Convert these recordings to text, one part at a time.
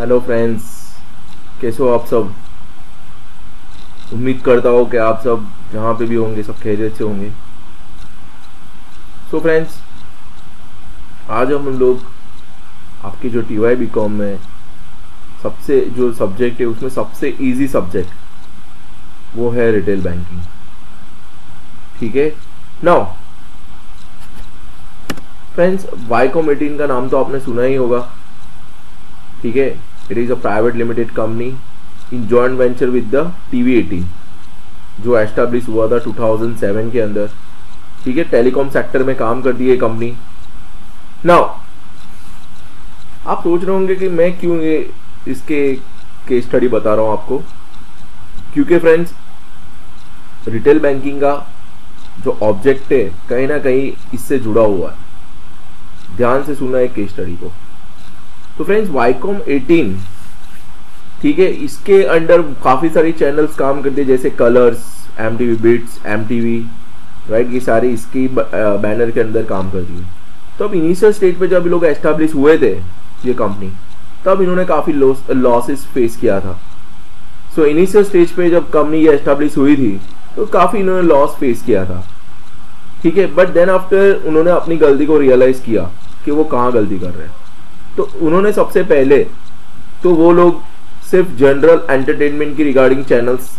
Hello friends, कैसे हो आप सब। उम्मीद करता हूँ कि आप सब जहाँ पे भी होंगे सब खैरियत से होंगे। सो फ्रेंड्स, आज हम लोग आपके जो TY BCom में सबसे जो सब्जेक्ट है उसमें सबसे इजी सब्जेक्ट वो है रिटेल बैंकिंग। ठीक है। नाउ फ्रेंड्स, वाईकॉम 18 का नाम तो आपने सुना ही होगा। ठीक है। It is a private limited company in joint venture with the TV18 जो एस्टैब्लिश हुआ था 2007 के अंदर। ठीक है। टेलीकॉम सेक्टर में काम करती है कंपनी। नाउ आप सोच रहे होंगे कि मैं क्यों ये इसके केस स्टडी बता रहा हूं आपको, क्योंकि फ्रेंड्स रिटेल बैंकिंग का जो ऑब्जेक्ट है कहीं ना कहीं इससे जुड़ा हुआ है। ध्यान से सुनना है केस स्टडी को। तो फ्रेंड्स, वाईकॉम 18, ठीक है, इसके अंडर काफी सारी चैनल्स काम करती है, जैसे colours, MTV bits, MTV, right, ये सारी इसकी बैनर के अंदर काम करती है। तो अब इनिशियल स्टेज पे जब लोग एस्टैब्लिश हुए थे ये कंपनी, तब इन्होंने काफी लॉसेस फेस किया था। सो इनिशियल स्टेज पे जब कंपनी ये एस्टैब्लिश हुई थी तो काफी इन्होंने लॉस फेस किया था। ठीक है। बट देन आफ्टर उन्होंने अपनी गलती को रियलाइज किया कि वो कहाँ गलती कर रहे हैं। तो उन्होंने सबसे पहले तो वो लोग सिर्फ जनरल एंटरटेनमेंट की रिगार्डिंग चैनल्स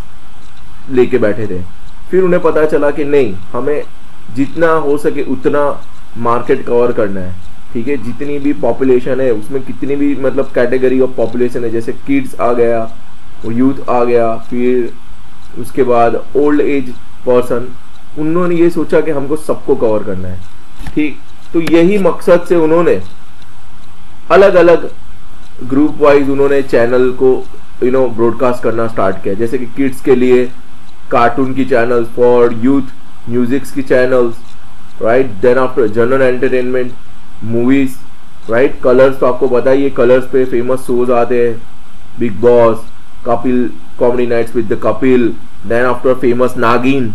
लेके बैठे थे। फिर उन्हें पता चला कि नहीं, हमें जितना हो सके उतना मार्केट कवर करना है। ठीक है। जितनी भी पॉपुलेशन है उसमें कितनी भी मतलब कैटेगरी ऑफ पॉपुलेशन है, जैसे किड्स आ गया, यूथ आ गया, फिर उसके बाद ओल्ड एज पर्सन, उन्होंने ये सोचा कि हमको सबको कवर करना है। ठीक। तो यही मकसद से उन्होंने अलग अलग ग्रुप वाइज उन्होंने चैनल को ब्रॉडकास्ट करना स्टार्ट किया। जैसे कि किड्स के लिए कार्टून की चैनल्स, फॉर यूथ म्यूजिक्स की channels, right. Then after general entertainment, movies, right. Colors तो आपको पता ही है, कलर्स पे फेमस शोज आते हैं, Bigg Boss, Kapil comedy nights with the Kapil, then after famous Naagin.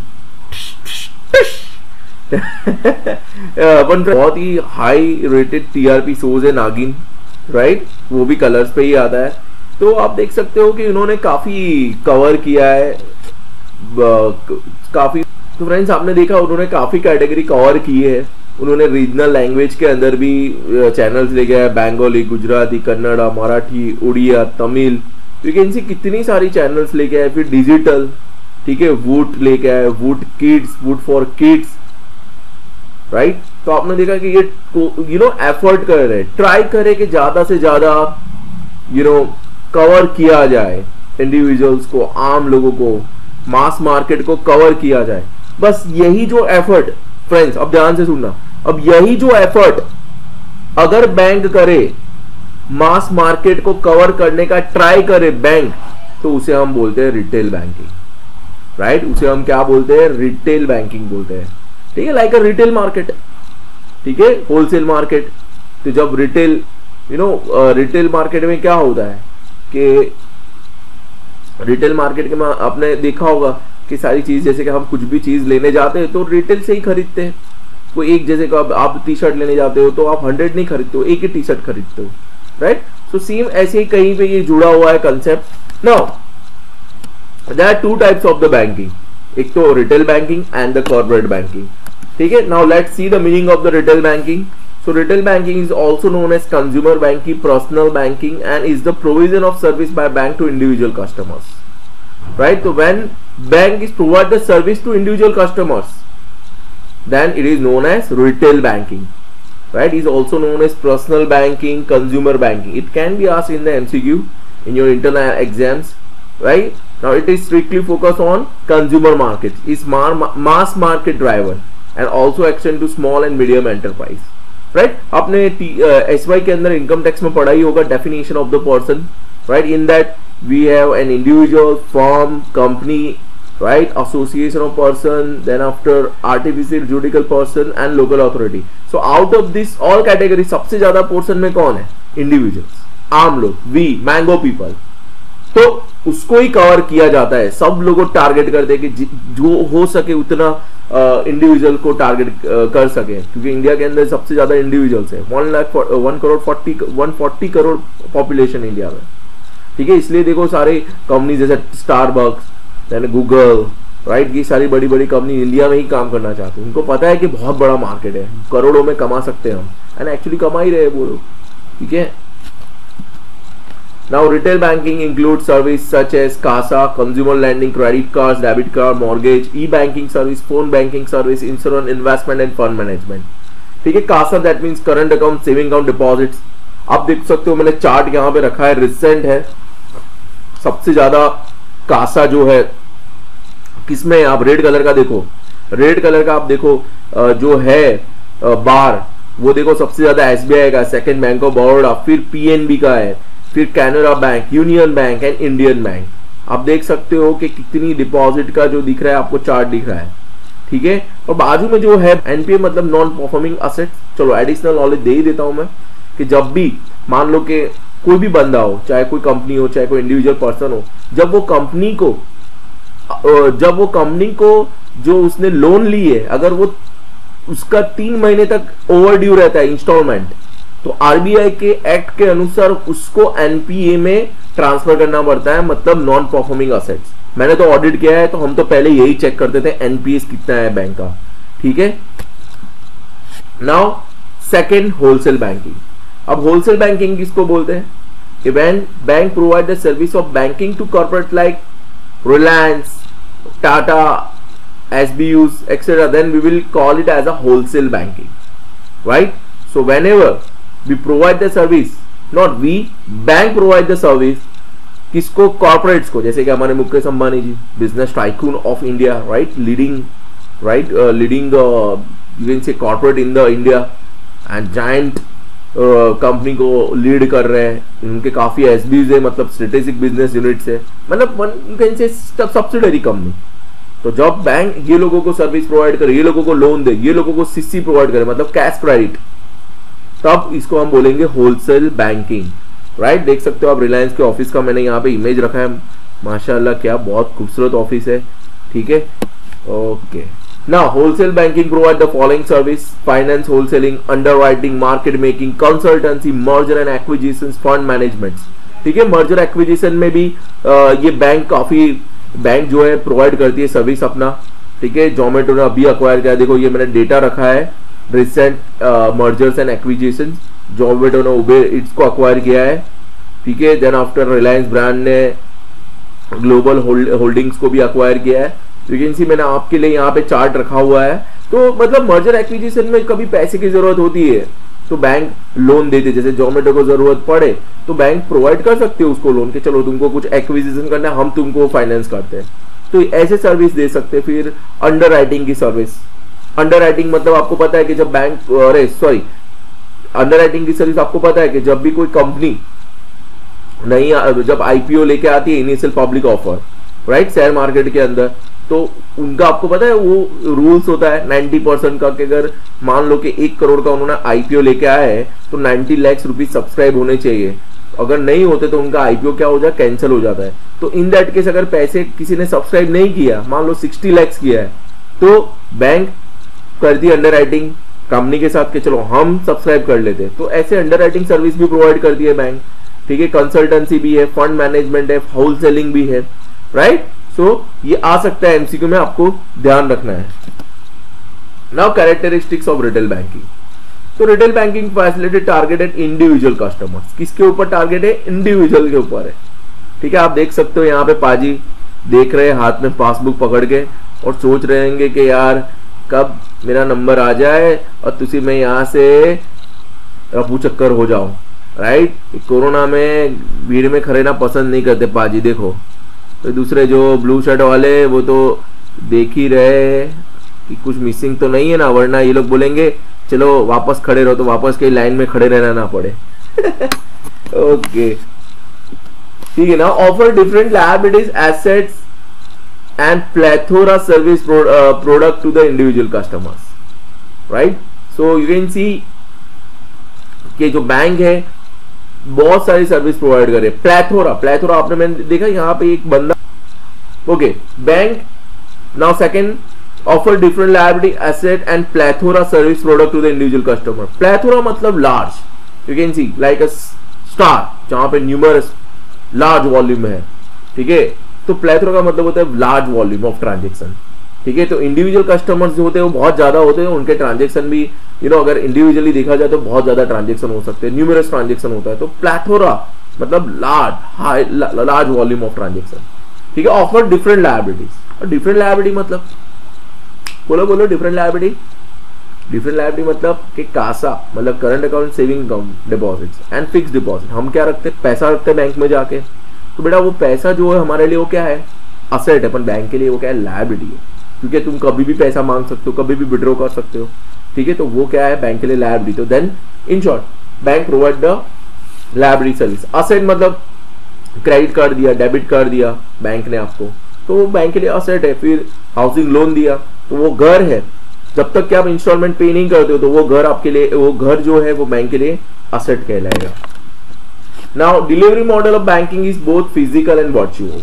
अपन बहुत ही हाई रेटेड TRP शोज है नागिन, राइट, वो भी कलर्स पे ही आता है। तो आप देख सकते हो कि उन्होंने काफी कवर किया है, काफी। तो फ्रेंड्स, आपने देखा उन्होंने काफी कैटेगरी कवर की है। उन्होंने रीजनल लैंग्वेज के अंदर भी चैनल्स ले गया है, Bengali, Gujarati, Kannada, Marathi, Odia, Tamil, you can see कितनी सारी चैनल्स लेके आए। फिर डिजिटल, ठीक है, वूट लेके आए, वूट किड्स, वूट फॉर किड्स, राइट। तो आपने देखा कि ये एफर्ट कर रहे, ट्राई करे कि ज्यादा से ज्यादा कवर किया जाए, इंडिविजुअल्स को, आम लोगों को, मास मार्केट को कवर किया जाए। बस यही जो एफर्ट, फ्रेंड्स अब ध्यान से सुनना, अब यही जो एफर्ट अगर बैंक करे, मास मार्केट को कवर करने का ट्राई करे बैंक, तो उसे हम बोलते हैं रिटेल बैंकिंग, राइट। उसे हम क्या बोलते हैं? रिटेल बैंकिंग बोलते हैं। ठीक है। लाइक अ रिटेल मार्केट, ठीक है, होलसेल मार्केट। तो जब रिटेल रिटेल मार्केट में क्या होता है कि रिटेल मार्केट में आपने देखा होगा कि सारी चीज, जैसे कि हम कुछ भी चीज लेने जाते हैं तो रिटेल से ही खरीदते हैं। कोई एक, जैसे कि आप टी-शर्ट लेने जाते हो तो आप 100 नहीं खरीदते हो, एक ही टी-शर्ट खरीदते हो, राइट। सो सेम ऐसे ही कहीं पे ये जुड़ा हुआ है concept. Now there are two types of the banking, एक तो retail banking and the corporate banking. ठीक है। Now let's see the meaning of the retail banking. So retail banking is also known as consumer banking, personal banking, and is the provision of service by bank to individual customers, right? So when bank is provide the service to individual customers, then it is known as retail banking, right? Is also known as personal banking, consumer banking. It can be asked in the MCQ in your internal exams, right? Now it is strictly focused on consumer market, is mass market driver, and also extend to small and medium enterprise. Right. आपने SY के अंदर income tax में पढ़ा ही होगा definition of the person, right. In that we have an individual, firm, company, right, association of person, then after artificial judicial person and local authority. So out of this all category सबसे ज्यादा portion में कौन है? Individuals, आम लोग, we mango people. तो उसको ही cover किया जाता है। सब लोगों को टारगेट करते हैं कि जो हो सके उतना इंडिविजुअल को टारगेट कर सके, क्योंकि इंडिया के अंदर सबसे ज्यादा इंडिविजुअल्स है। 140 करोड़ पॉपुलेशन इंडिया में, ठीक है, इसलिए देखो सारे कंपनी जैसे स्टारबक्स, यानी गूगल, राइट, ये सारी बड़ी बड़ी कंपनी इंडिया में ही काम करना चाहते हैं। उनको पता है कि बहुत बड़ा मार्केट है, करोड़ों में कमा सकते हैं हम, एंड एक्चुअली कमा ही रहे वो लोग, ठीक है। Now retail banking includes service such as CASA, consumer lending, credit cards, debit card, mortgage, e-banking service, phone banking service, insurance, investment and fund management। ठीक है, CASA that means current account, saving account, deposits। आप देख सकते हो मैंने chart यहाँ पे रखा है, रिसेंट है, सबसे ज्यादा CASA जो है किसमें, आप रेड कलर का देखो, रेड कलर का आप देखो जो है बार, वो देखो सबसे ज्यादा SBI का, सेकंड बैंक ऑफ बड़ौदा, फिर PNB का है, फिर Canara bank, union bank and Indian bank. आप देख सकते हो कि कितनी डिपॉजिट का जो दिख रहा है आपको चार्ट दिख रहा है, ठीक है। और बाजू में जो है एनपीए मतलब नॉन परफॉर्मिंग असेट्स। चलो एडिशनल नॉलेज दे ही देता हूं मैं कि जब भी मान लो कि कोई भी बंदा हो, चाहे कोई कंपनी हो, चाहे कोई इंडिविजुअल पर्सन हो, जब वो कंपनी को जो उसने लोन ली है, अगर वो उसका 3 महीने तक ओवर ड्यू रहता है इंस्टॉलमेंट, तो आरबीआई के एक्ट के अनुसार उसको एनपीए में ट्रांसफर करना पड़ता है, मतलब नॉन परफॉर्मिंग असेट्स। मैंने तो ऑडिट किया है, तो हम तो पहले यही चेक करते थे एनपीएस कितना है बैंक का, ठीक है। Now second, wholesale banking. अब होलसेल बैंकिंग किसको बोलते हैं कि when bank provide the service of banking to corporate like Reliance, Tata, SBUs, etc., then we will call it as a wholesale banking, right? So whenever we provide the service, not we, bank provide the service, किसको, corporates को, जैसे कि हमारे Mukesh Ambani ji, business tycoon of India, right, leading you can say corporate in the India, and giant company को lead कर रहे हैं, उनके काफी SBUs है, मतलब स्ट्रेटेजिक बिजनेस यूनिट्स है, मतलब यू कैन से सब्सिडरी कंपनी। तो जब बैंक ये लोगों को सर्विस प्रोवाइड करे, ये लोगों को लोन दे, ये लोगों को सीसी प्रोवाइड करे, मतलब कैश क्रेडिट, तब इसको हम बोलेंगे होलसेल बैंकिंग, राइट। देख सकते हो आप रिलायंस के ऑफिस का मैंने यहाँ पे इमेज रखा है, माशाल्लाह क्या बहुत खूबसूरत ऑफिस है, ठीक है, okay. Now wholesale banking provide the following service: finance, wholesaling, underwriting, market making, consultancy, merger and acquisition, fund management, ठीक है। मर्जर एक्विजिशन में भी ये बैंक जो है प्रोवाइड करती है सर्विस अपना, ठीक है। जोमेटो ने अभी अक्वायर किया, देखो ये मैंने डेटा रखा है, recent mergers and acquisition, Zomato ने उबेर इट्स को अक्वायर किया है, ठीक है। देन आफ्टर रिलायंस ब्रांड ने ग्लोबल होल्डिंग्स को भी अक्वायर किया है। तो यू कैन सी मैंने आपके लिए यहाँ पे चार्ट रखा हुआ है। तो मतलब मर्जर एक्विजिशन में कभी पैसे की जरूरत होती है तो बैंक लोन देते, जैसे जोमेटो को जरूरत पड़े तो बैंक प्रोवाइड कर सकते हो उसको लोन के, चलो तुमको कुछ एक्विजिशन करना है, हम तुमको फाइनेंस करते हैं, तो ऐसे सर्विस दे सकते हैं। फिर अंडर राइटिंग की सर्विस, अंडर राइटिंग मतलब आपको पता है कि जब बैंक, अंडर राइटिंग की सर्विस आपको पता है कि जब भी कोई कंपनी नहीं, जब आईपीओ लेके आती है, initial public offer, right, share market के अंदर, तो उनका आपको पता है वो रूल्स होता है 90% का, कि अगर मान लो कि 1 करोड़ का उन्होंने आईपीओ लेके आया है तो 90 लाख रुपीज सब्सक्राइब होने चाहिए, अगर नहीं होते तो उनका आईपीओ क्या हो जाए, कैंसिल हो जाता है। तो इन दैट केस अगर पैसे किसी ने सब्सक्राइब नहीं किया, मान लो 60 लाख किया है, तो बैंक करती अंडर राइटिंग कंपनी के साथ कि चलो हम सब्सक्राइब कर लेते हैं, तो ऐसे अंडर राइटिंग सर्विस भी प्रोवाइड करती है बैंक, ठीक है। कंसल्टेंसी भी है, फंड मैनेजमेंट है, होलसेलिंग भी है, राइट। सो ये आ सकता है एमसीक्यू में, आपको ध्यान रखना है। Now characteristics of retail banking. तो retail banking facility targeted individual customers, किसके ऊपर टारगेट है, इंडिविजुअल के ऊपर है, ठीक है। आप देख सकते हो यहाँ पे पाजी देख रहे हैं हाथ में पासबुक पकड़ के और सोच रहे होंगे कि यार कब मेरा नंबर आ जाए और तुसी मैं यहाँ से रफू चक्कर हो जाऊं, राइट। कोरोना में भीड़ में खड़े ना पसंद नहीं करते पाजी, देखो तो दूसरे जो ब्लू शर्ट वाले वो तो देख ही रहे कि कुछ मिसिंग तो नहीं है ना, वरना ये लोग बोलेंगे चलो वापस खड़े रहो, तो वापस के लाइन में खड़े रहना ना पड़े। ओके, ठीक है ना। Offer different liabilities, assets and plethora service product to the individual customers, right. So you can see कि जो बैंक है बहुत सारी सर्विस प्रोवाइड करे, प्लेथोरा आपने मैंने देखा यहाँ पे एक बंदा, okay. Bank now second, offer different liability, asset and plethora service product to the individual customer. Plethora मतलब large, you can see like a star, जहां पे न्यूमरस लार्ज वॉल्यूम है, ठीक है। तो प्लेथोरा का मतलब होता है लार्ज वॉल्यूम ऑफ ट्रांजेक्शन, ठीक है। तो इंडिविजुअल कस्टमर्स जो होते हैं वो बहुत ज्यादा होते हैं, उनके ट्रांजेक्शन भी अगर इंडिविजुअली देखा जाए तो बहुत ज्यादा ट्रांजेक्शन हो सकते हैं, न्यूमरस ट्रांजेक्शन होता है। तो प्लेथोरा मतलब लार्ज वॉल्यूम ऑफ ट्रांजेक्शन, ठीक है। ऑफर डिफरेंट लायबिलिटीज, और डिफरेंट लायबिलिटी मतलब बोलो डिफरेंट लायबिलिटी। डिफरेंट लायबिलिटी मतलब कि कासा मतलब current account, saving account, deposits and fix deposit. हम क्या रखते हैं, पैसा रखते हैं बैंक में जाके, तो बेटा वो पैसा जो है हमारे लिए वो क्या है, असेट है, अपन बैंक के लिए वो क्या है, लायबिलिटी है, क्योंकि तुम कभी भी पैसा मांग सकते हो, कभी भी विड्रॉ कर सकते हो, ठीक है। तो वो क्या है, बैंक के लिए लायबिलिटी। तो then in short bank provide the liability service. Asset मतलब क्रेडिट कार्ड दिया, डेबिट कार्ड दिया बैंक ने आपको, तो वो बैंक के लिए असेट है। फिर हाउसिंग लोन दिया तो वो घर है, जब तक कि आप इंस्टॉलमेंट पे नहीं करते हो तो वो घर आपके लिए, वो घर जो है वो बैंक के लिए असेट कहलाएगा। Now delivery model of banking is both physical and virtual,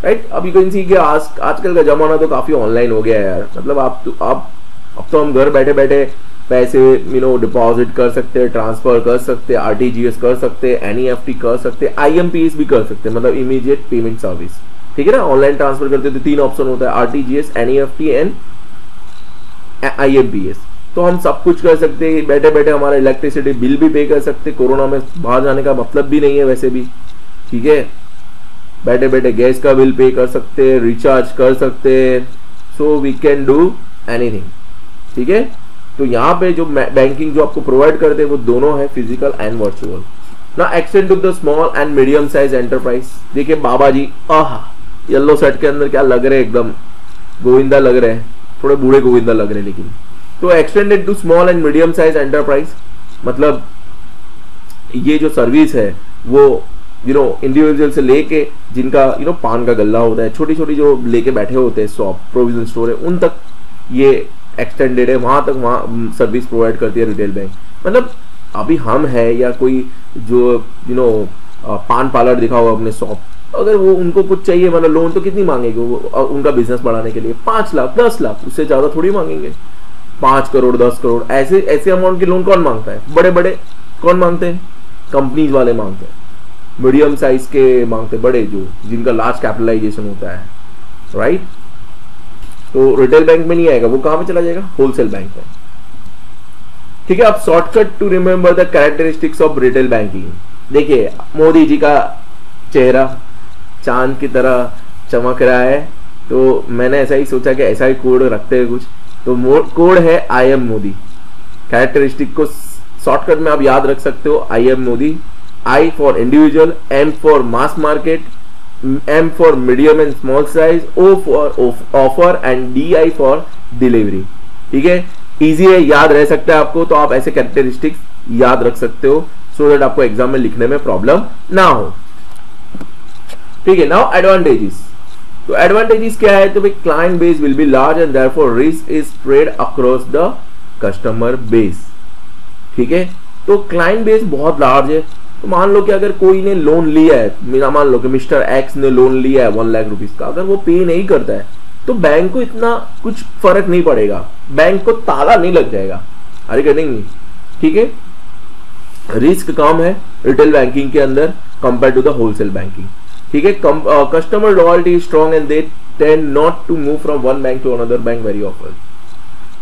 right. अब यू कैन सी कि आजकल का जमाना तो काफी ऑनलाइन हो गया है यार। मतलब अब तो हम घर बैठे बैठे पैसे डिपॉजिट कर सकते हैं, ट्रांसफर कर सकते हैं, आरटीजीएस कर सकते हैं, एनईएफटी कर सकते हैं, आईएमपीएस भी कर सकते हैं, मतलब इमीडिएट पेमेंट सर्विस, ठीक है ना। ऑनलाइन ट्रांसफर करते तो 3 ऑप्शन होता है, आरटीजीएस, एनईएफटी एंड आईएमपीएस। तो हम सब कुछ कर सकते हैं बैठे बैठे, हमारा इलेक्ट्रिसिटी बिल भी पे कर सकते हैं। कोरोना में बाहर जाने का मतलब भी नहीं है वैसे भी, ठीक है। बैठे बैठे गैस का बिल पे कर सकते हैं, रिचार्ज कर सकते हैं, so we can do anything, ठीक है। तो यहाँ पे जो बैंकिंग जो आपको प्रोवाइड करते हैं वो दोनों है फिजिकल एंड वर्चुअल। ना extend to the small and medium size enterprise. देखिए बाबा जी येलो शर्ट के अंदर क्या लग रहे हैं, एकदम गोविंदा लग रहे हैं, थोड़े बूढ़े गोविंदा लग रहे हैं लेकिन। तो extended to small and medium size enterprise मतलब ये जो सर्विस है वो इंडिविजुअल से लेके जिनका पान का गल्ला होता है, छोटी छोटी जो लेके बैठे होते हैं शॉप, प्रोविजन स्टोर है, उन तक ये एक्सटेंडेड है, वहां तक वहां सर्विस प्रोवाइड करती है रिटेल बैंक। मतलब अभी हम है या कोई जो पान पार्लर दिखा हुआ अपने शॉप, अगर वो उनको कुछ चाहिए मतलब लोन तो कितनी मांगेगी वो उनका बिजनेस बढ़ाने के लिए, 5 लाख 10 लाख, उससे ज्यादा थोड़ी मांगेंगे। 5 करोड़ 10 करोड़ ऐसे अमाउंट के लोन कौन मांगता है, बड़े बड़े कौन मांगते हैं, कंपनीज वाले मांगते हैं। मीडियम साइज के मांगते बड़े, जो जिनका लार्ज कैपिटलाइजेशन होता है, राइट। तो रिटेल बैंक में नहीं आएगा, वो कहां पे चला जाएगा, होलसेल बैंक में, ठीक है। अब shortcut to remember the characteristics of retail banking. देखिए मोदी जी का चेहरा चांद की तरह चमक रहा है, तो मैंने ऐसा ही सोचा कि ऐसा ही कोड रखते हैं कुछ, तो कोड है आई एम मोदी। कैरेक्टरिस्टिक को शॉर्टकट में आप याद रख सकते हो, I M Modi. I for individual, M for mass market, M for medium and small size, O for offer and DI for delivery, ठीक है। इजी है, याद रह सकता है आपको, तो आप ऐसे कैरेक्टरिस्टिक्स याद रख सकते हो सो दैट आपको एग्जाम में लिखने में प्रॉब्लम ना हो, ठीक है। नाउ एडवांटेजेस, तो एडवांटेजेस क्या है, तो भाई client base will be large and therefore risk is spread across the customer base, ठीक है। तो क्लाइंट बेस बहुत लार्ज है। तो मान लो कि अगर कोई ने लोन लिया है, मान लो कि मिस्टर एक्स ने लोन लिया है 1 लाख रुपीज का, अगर वो पे नहीं करता है तो बैंक को इतना कुछ फर्क नहीं पड़ेगा, बैंक को ताला नहीं लग जाएगा, अरे करेंगे, ठीक है। रिस्क कम है रिटेल बैंकिंग के अंदर compare to the wholesale banking, ठीक है। Customer loyalty is strong and they tend not to move from one bank to another bank very often,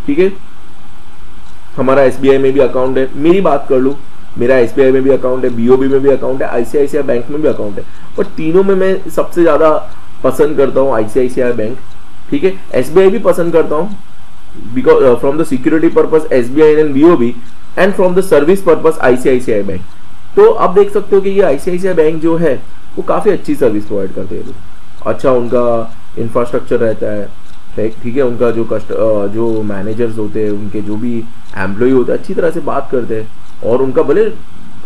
ठीक है। हमारा एसबीआई में भी अकाउंट है, मेरी बात कर लूं, मेरा एसबीआई में भी अकाउंट है, बीओबी में भी अकाउंट है, आईसीआईसीआई बैंक में भी अकाउंट है, और तीनों में मैं सबसे ज्यादा पसंद करता हूँ आईसीआईसीआई बैंक, ठीक है। एसबीआई भी पसंद करता हूँ because from the security purpose SBI and BOB and from the service purpose ICICI bank. तो आप देख सकते हो कि ये आईसीआईसीआई बैंक जो है वो काफी अच्छी सर्विस प्रोवाइड करते हैं, अच्छा उनका इंफ्रास्ट्रक्चर रहता है, ठीक है। उनका जो मैनेजर्स होते हैं, उनके जो भी एम्प्लॉय होते हैं, अच्छी तरह से बात करते हैं, और उनका भले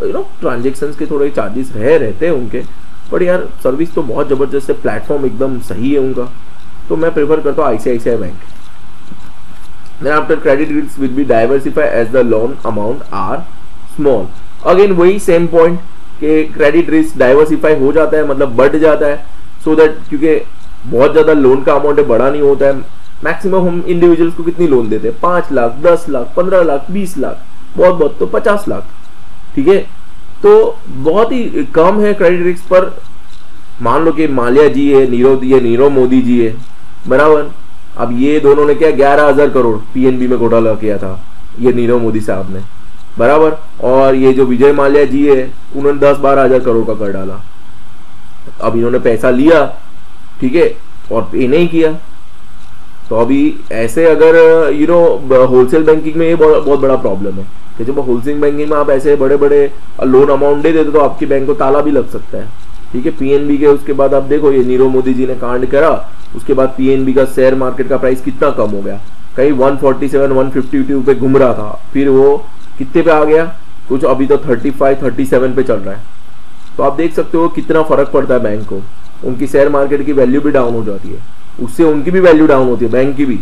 ट्रांजेक्शन्स के थोड़े चार्जेस रहते हैं उनके, बट यार सर्विस तो बहुत जबरदस्त है, प्लेटफॉर्म एकदम सही है उनका, तो मैं प्रेफर करता हूँ ICICI bank. Then after credit risk will be diversify as the loan amount are small. Again वही सेम पॉइंट कि क्रेडिट रिस्क डाइवर्सिफाई हो जाता है, मतलब बढ़ जाता है, सो दैट क्योंकि बहुत ज्यादा लोन का अमाउंट बड़ा नहीं होता है। मैक्सिमम हम इंडिविजुअल्स को कितनी लोन देते हैं, 5 लाख 10 लाख 15 लाख 20 लाख, बहुत तो 50 लाख, ठीक है। तो बहुत ही कम है क्रेडिट रिस्क पर, मान लो कि माल्या जी है, नीरव मोदी जी है, बराबर। अब ये दोनों ने क्या 11,000 करोड़ पीएनबी में घोटाला किया था, ये नीरव मोदी साहब ने, बराबर। और ये जो विजय माल्या जी है उन्होंने 10-12 हजार करोड़ का कर डाला। अब इन्होंने पैसा लिया, ठीक है, और पे नहीं किया। तो अभी ऐसे अगर होलसेल बैंकिंग में ये बहुत बड़ा प्रॉब्लम है कि जब होलसेल बैंकिंग में आप ऐसे बड़े बड़े लोन अमाउंट दे देते तो आपकी बैंक को ताला भी लग सकता है, ठीक है। पीएनबी के उसके बाद आप देखो ये नीरव मोदी जी ने कांड करा, उसके बाद पीएनबी का शेयर मार्केट का प्राइस कितना कम हो गया, कहीं 147-152 पे घूम रहा था, फिर वो कितने पे आ गया, कुछ अभी तो 35-37 पे चल रहा है। तो आप देख सकते हो कितना फर्क पड़ता है बैंक को, उनकी शेयर मार्केट की वैल्यू भी डाउन हो जाती है, उससे उनकी भी वैल्यू डाउन होती है, बैंक की भी,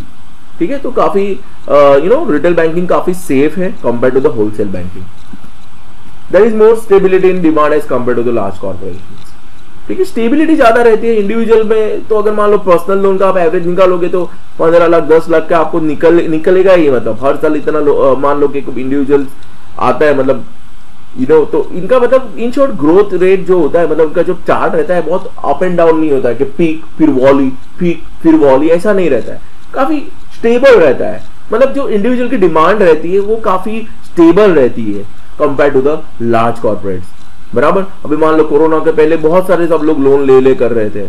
ठीक है। तो काफी रिटेल बैंकिंग काफी सेफ है compare to the wholesale banking. There is more stability in demand as compare to the large corporation, ठीक है। स्टेबिलिटी ज्यादा रहती है इंडिविजुअल में। तो अगर मान लो पर्सनल लोन का आप एवरेज निकालोगे तो 15 लाख 10 लाख का आपको निकलेगा ही, मतलब हर साल इतना मान लो कि इंडिविजुअल आता है, मतलब तो इनका मतलब इन शॉर्ट ग्रोथ रेट जो होता है, मतलब उनका जो चार्ट रहता है बहुत अप एंड डाउन नहीं होता है कि पीक फिर वॉली, पीक फिर वॉली, ऐसा नहीं रहता है, काफी स्टेबल रहता है। मतलब जो इंडिविजुअल की डिमांड रहती है वो काफी स्टेबल रहती है compare to the large corporates, बराबर। अभी मान लो कोरोना के पहले बहुत सारे सब लोग लोन ले कर रहे थे,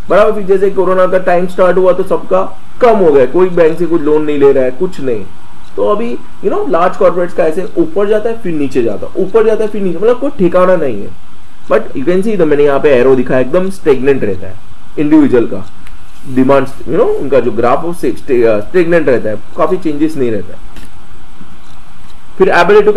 बराबर। फिर जैसे कोरोना का टाइम स्टार्ट हुआ तो सबका कम हो गया, कोई बैंक से कुछ लोन नहीं ले रहा है, कुछ नहीं। तो अभी लार्ज कॉर्पोरेट्स का ऐसे ऊपर जाता है फिर नीचे जाता है, ऊपर जाता है फिर नीचे, मतलब कोई ठिकाना नहीं है। बट यू कैन सी, तो मैंने यहाँ पे एरो दिखा है, एकदम स्टेगनेंट रहता है इंडिविजुअल का डिमांड, उनका जो ग्राफ वो स्टेगनेंट रहता है, काफी चेंजेस नहीं रहता है। फिर एबिलिटी टू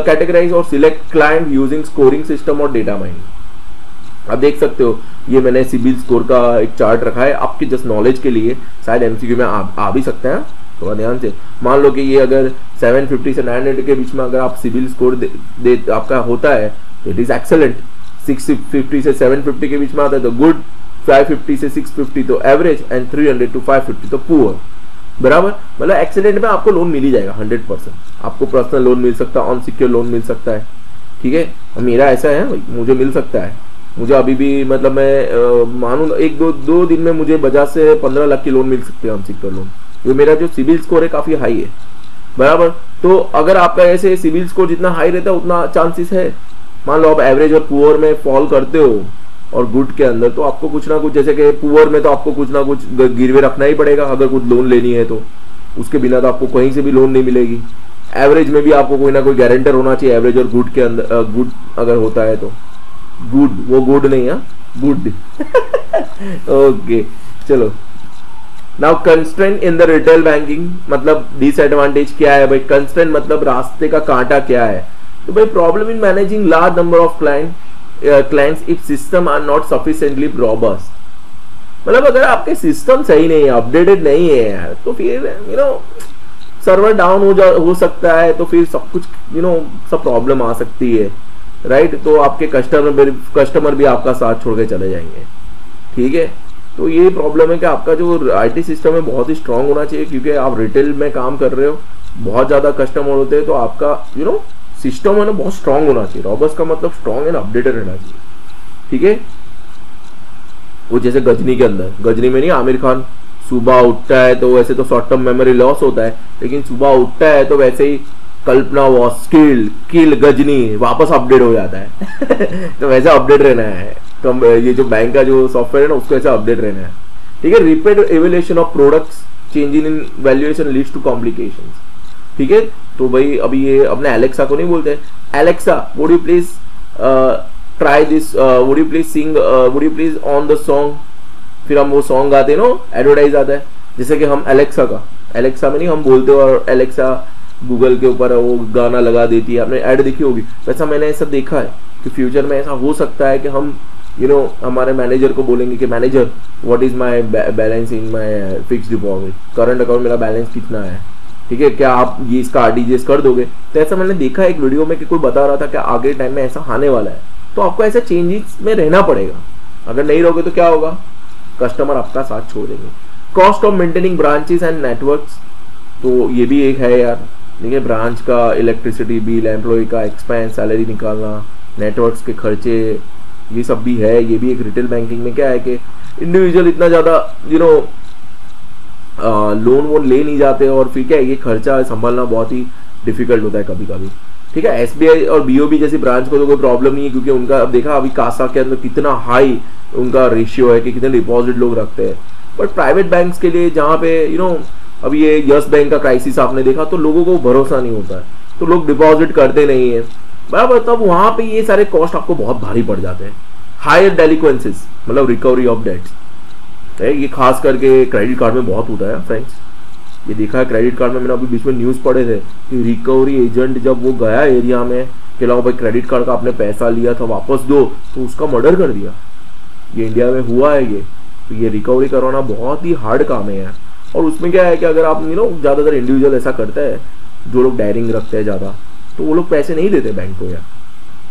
कैटेगराइज और select client using scoring system और डेटा माइनिंग। आप देख सकते हो ये मैंने सिबिल स्कोर का एक चार्ट रखा है आपकी जस्ट नॉलेज के लिए, शायद एमसीक्यू में आ भी सकते हैं, थोड़ा ध्यान से। मान लो कि ये अगर 750 से 900 के बीच में अगर आप सिबिल स्कोर आपका होता है तो इट इज एक्सेलेंट, 650 से 750 के बीच में आता है तो गुड, 550 से 650 तो एवरेज, एंड 300 to 550 तो पुअर, बराबर। मतलब एक्सीलेंट में आपको लोन मिल ही जाएगा 100%। आपको पर्सनल लोन मिल सकता है, अनसिक्योर लोन मिल सकता है, ठीक है। मेरा ऐसा है, मुझे मिल सकता है, मुझे अभी भी मतलब मैं मानू एक दो दिन में मुझे बजाज से 15 लाख की लोन मिल सकती है अनसिक्योर लोन, जो मेरा जो सिबिल स्कोर है काफी हाई है, बराबर। तो अगर आपका ऐसे सिबिल स्कोर जितना हाई रहता है उतना चांसेस है, मान लो आप एवरेज और पुअर में फॉल करते हो और गुड के अंदर, तो आपको कुछ ना कुछ, जैसे कि पुअर में तो आपको कुछ ना कुछ गिरवे रखना ही पड़ेगा अगर कुछ लोन लेनी है तो, उसके बिना तो आपको कहीं से भी लोन नहीं मिलेगी। एवरेज में भी आपको कोई ना कोई गारंटर होना चाहिए, एवरेज और गुड के अंदर, गुड अगर होता है तो, गुड वो गुड नहीं है, गुड ओके चलो। Now constraint in the retail banking, मतलब डिसएडवांटेज क्या है भाई, कंस्ट्रेंट मतलब रास्ते का कांटा क्या है। तो भाई problem in managing large number of clients if system are not sufficiently robust, मतलब अगर आपके सिस्टम सही नहीं है, अपडेटेड नहीं है यार, तो फिर सर्वर डाउन हो सकता है, तो फिर सब कुछ सब प्रॉब्लम आ सकती है, राइट। तो आपके कस्टमर भी आपका साथ छोड़ के चले जाएंगे, ठीक है। तो ये प्रॉब्लम है कि आपका जो आईटी सिस्टम है बहुत ही स्ट्रांग होना चाहिए, क्योंकि आप रिटेल में काम कर रहे हो, बहुत ज्यादा कस्टमर होते हैं, तो आपका सिस्टम है ना बहुत स्ट्रांग होना चाहिए। रॉबस्ट का मतलब स्ट्रांग एंड अपडेटेड रहना चाहिए, ठीक है। वो जैसे गजनी के अंदर, गजनी में नहीं आमिर खान सुबह उठता है तो वैसे तो शॉर्ट टर्म मेमोरी लॉस होता है, लेकिन सुबह उठता है तो वैसे ही कल्पना वॉज किल गजनी वापस अपडेट हो जाता है तो वैसे अपडेट रहना है, तो ये जो बैंक का जो सॉफ्टवेयर है ना उसको ऐसा अपडेट रहना है, ठीक है। Repeat evaluation of products changing in valuation leads to complications, ठीक है। तो भाई अभी ये अपने एलेक्सा को नहीं बोलते, Alexa would you please try this, would you please sing, would you please on the song, फिर हम वो सॉन्ग गाते हैं ना, एडवर्टाइज आता है, जैसे कि हम एलेक्सा का, एलेक्सा में नहीं हम बोलते हो और एलेक्सा गूगल के ऊपर वो गाना लगा देती है, आपने ऐड देखी होगी। वैसा मैंने ऐसा देखा है कि फ्यूचर में ऐसा हो सकता है कि हम हमारे मैनेजर को बोलेंगे कि manager what is my balance in my fixed deposit, current account मेरा बैलेंस कितना है, ठीक है, क्या आप ये इसका आरटीजीएस कर दोगे। तो ऐसा मैंने देखा एक वीडियो में कि कोई बता रहा था कि आगे टाइम में ऐसा आने वाला है, तो आपको ऐसा चेंजेस में रहना पड़ेगा, अगर नहीं रहोगे तो क्या होगा, कस्टमर आपका साथ छोड़ देंगे। Cost of maintaining branches and networks, तो ये भी एक है यार, देखिए ब्रांच का इलेक्ट्रिसिटी बिल, एम्प्लॉय का एक्सपेंस, सैलरी निकालना, नेटवर्क्स के खर्चे, ये सब भी है, ये भी एक रिटेल बैंकिंग में क्या है कि इंडिविजुअल इतना ज़्यादा लोन वोन ले नहीं जाते, और फिर क्या है ये खर्चा संभालना बहुत ही डिफिकल्ट होता है कभी कभी। ठीक है, एसबीआई और बीओबी जैसी ब्रांच को तो कोई प्रॉब्लम नहीं है, क्योंकि उनका अब देखा अभी कासा के अंदर कितना हाई उनका रेशियो है कि कितने डिपॉजिट लोग रखते हैं। बट प्राइवेट बैंक्स के लिए जहाँ पे अब ये यस बैंक का क्राइसिस आपने देखा, तो लोगों को भरोसा नहीं होता है, तो लोग डिपॉजिट करते नहीं है बराबर। तब वहां पे ये सारे कॉस्ट आपको बहुत भारी पड़ जाते हैं। हायर डेलिक्वेंसीज मतलब रिकवरी ऑफ डेट्स, ये खास करके क्रेडिट कार्ड में बहुत होता है फ्रेंड्स। ये देखा है क्रेडिट कार्ड में, मैंने अभी बीच में न्यूज पढ़े थे कि रिकवरी एजेंट जब वो गया एरिया में कि लाओ भाई क्रेडिट कार्ड का आपने पैसा लिया था वापस दो, तो उसका मर्डर कर दिया। ये इंडिया में हुआ है ये। तो ये रिकवरी करवाना बहुत ही हार्ड काम है यार। और उसमें क्या है कि अगर आप ज़्यादातर इंडिविजुअल ऐसा करता है, जो लोग डायरिंग रखते हैं ज़्यादा, तो वो लोग पैसे नहीं देते बैंक को यार।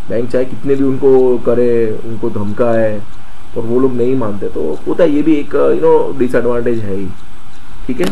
बैंक चाहे कितने भी उनको करे, उनको धमकाए, और वो लोग नहीं मानते, तो होता है ये भी एक डिसएडवांटेज है ही। ठीक है।